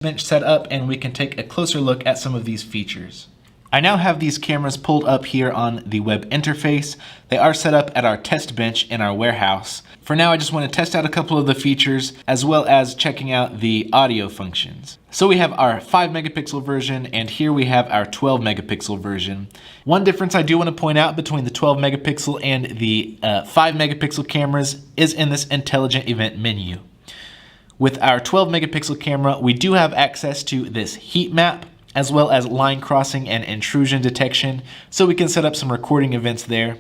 bench set up and we can take a closer look at some of these features. I now have these cameras pulled up here on the web interface. They are set up at our test bench in our warehouse. For now, I just want to test out a couple of the features as well as checking out the audio functions. So we have our 5 megapixel version and here we have our 12 megapixel version. One difference I do want to point out between the 12 megapixel and the 5 megapixel cameras is in this intelligent event menu. With our 12 megapixel camera, we do have access to this heat map as well as line crossing and intrusion detection, so we can set up some recording events there.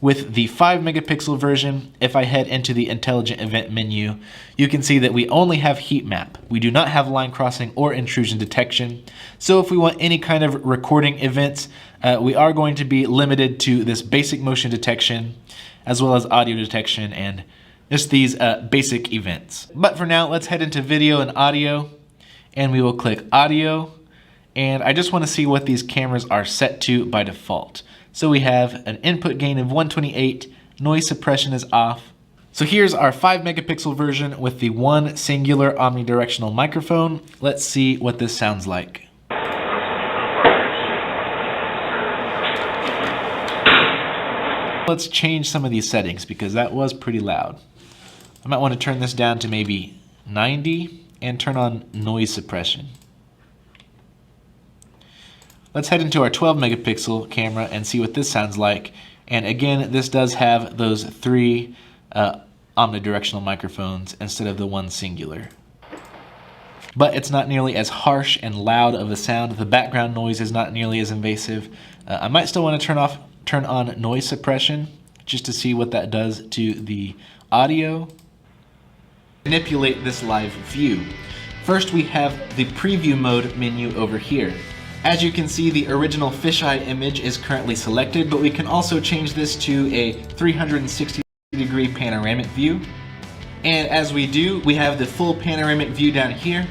With the 5 megapixel version, if I head into the intelligent event menu, you can see that we only have heat map. We do not have line crossing or intrusion detection. So if we want any kind of recording events, we are going to be limited to this basic motion detection as well as audio detection and just these basic events. But for now, let's head into video and audio, and we will click audio. And I just want to see what these cameras are set to by default. So we have an input gain of 128, noise suppression is off. So here's our 5 megapixel version with the one singular omnidirectional microphone. Let's see what this sounds like. Let's change some of these settings because that was pretty loud. I might want to turn this down to maybe 90 and turn on noise suppression. Let's head into our 12 megapixel camera and see what this sounds like. And again, this does have those 3 omnidirectional microphones instead of the one singular. But it's not nearly as harsh and loud of a sound. The background noise is not nearly as invasive. I might still want to turn on noise suppression just to see what that does to the audio. Manipulate this live view. First, we have the preview mode menu over here. As you can see, the original fisheye image is currently selected, but we can also change this to a 360-degree panoramic view. And as we do, we have the full panoramic view down here,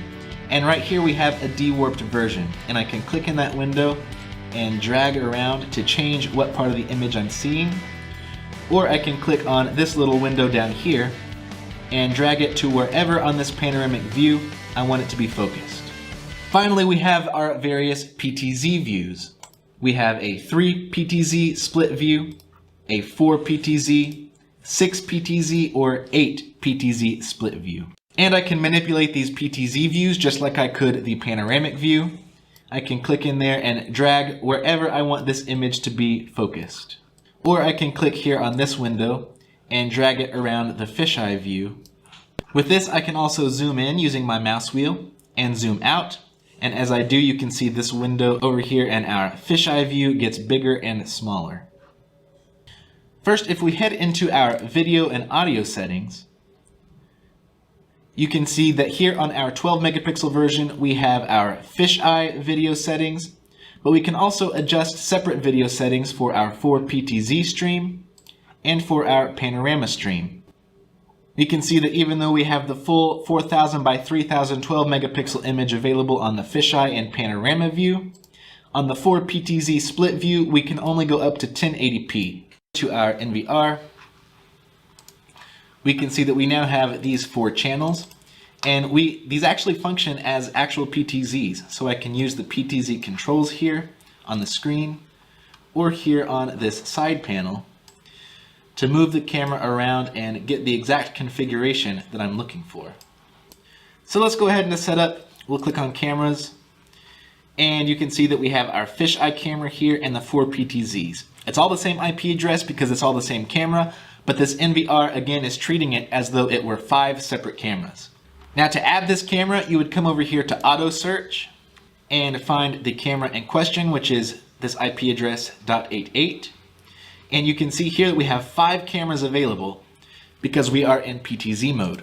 and right here we have a de-warped version. And I can click in that window and drag around to change what part of the image I'm seeing. Or I can click on this little window down here and drag it to wherever on this panoramic view I want it to be focused. Finally, we have our various PTZ views. We have a 3 PTZ split view, a 4 PTZ, 6 PTZ, or 8 PTZ split view. And I can manipulate these PTZ views just like I could the panoramic view. I can click in there and drag wherever I want this image to be focused. Or I can click here on this window and drag it around the fisheye view. With this, I can also zoom in using my mouse wheel and zoom out. And as I do, you can see this window over here and our fisheye view gets bigger and smaller. First, if we head into our video and audio settings, you can see that here on our 12 megapixel version, we have our fisheye video settings, but we can also adjust separate video settings for our 4 PTZ stream and for our panorama stream. You can see that even though we have the full 4000 by 3000 12 megapixel image available on the fisheye and panorama view, on the 4 PTZ split view, we can only go up to 1080p. To our NVR, we can see that we now have these 4 channels, and these actually function as actual PTZs. So I can use the PTZ controls here on the screen or here on this side panel to move the camera around and get the exact configuration that I'm looking for. So let's go ahead and set up. We'll click on cameras, and you can see that we have our fisheye camera here and the 4 PTZs. It's all the same IP address because it's all the same camera, but this NVR again is treating it as though it were 5 separate cameras. Now to add this camera, you would come over here to auto search and find the camera in question, which is this IP address .88. And you can see here that we have 5 cameras available because we are in PTZ mode.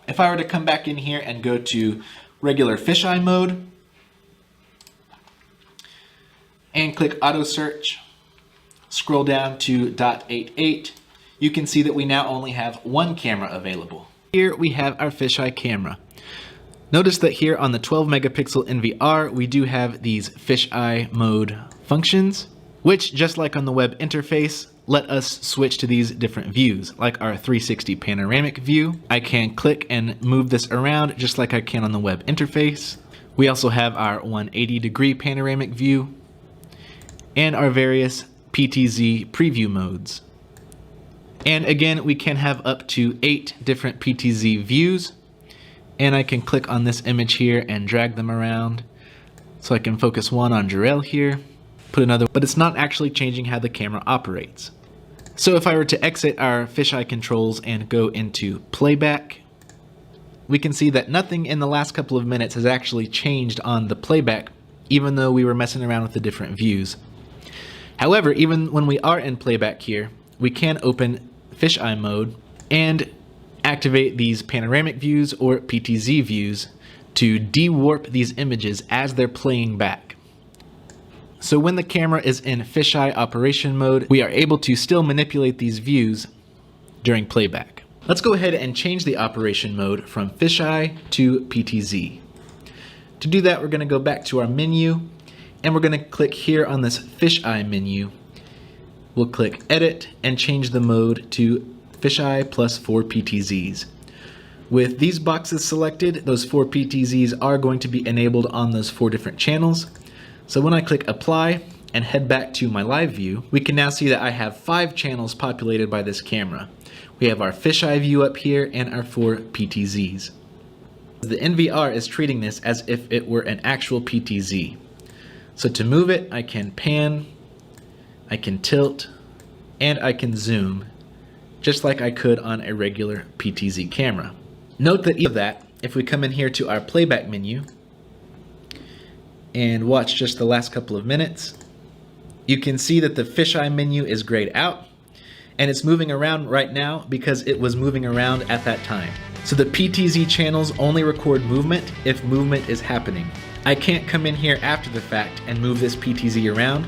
If I were to come back in here and go to regular fisheye mode and click auto search, scroll down to .88, you can see that we now only have 1 camera available. Here we have our fisheye camera. Notice that here on the 12 megapixel NVR, we do have these fisheye mode functions, which, just like on the web interface, let us switch to these different views, like our 360 panoramic view. I can click and move this around just like I can on the web interface. We also have our 180-degree panoramic view and our various PTZ preview modes. And again, we can have up to 8 different PTZ views. And I can click on this image here and drag them around. So I can focus one on Jarell here, put another, but it's not actually changing how the camera operates. So if I were to exit our fisheye controls and go into playback, we can see that nothing in the last couple of minutes has actually changed on the playback, even though we were messing around with the different views. However, even when we are in playback here, we can open fisheye mode and activate these panoramic views or PTZ views to de-warp these images as they're playing back. So when the camera is in fisheye operation mode, we are able to still manipulate these views during playback. Let's go ahead and change the operation mode from fisheye to PTZ. To do that, we're going to go back to our menu and we're going to click here on this fisheye menu. We'll click edit and change the mode to fisheye plus 4 PTZs. With these boxes selected, those 4 PTZs are going to be enabled on those 4 different channels. So when I click apply and head back to my live view, we can now see that I have 5 channels populated by this camera. We have our fisheye view up here and our 4 PTZs. The NVR is treating this as if it were an actual PTZ. So to move it, I can pan, I can tilt, and I can zoom, just like I could on a regular PTZ camera. Note that if we come in here to our playback menu and watch just the last couple of minutes, you can see that the fisheye menu is grayed out and it's moving around right now because it was moving around at that time. So the PTZ channels only record movement if movement is happening. I can't come in here after the fact and move this PTZ around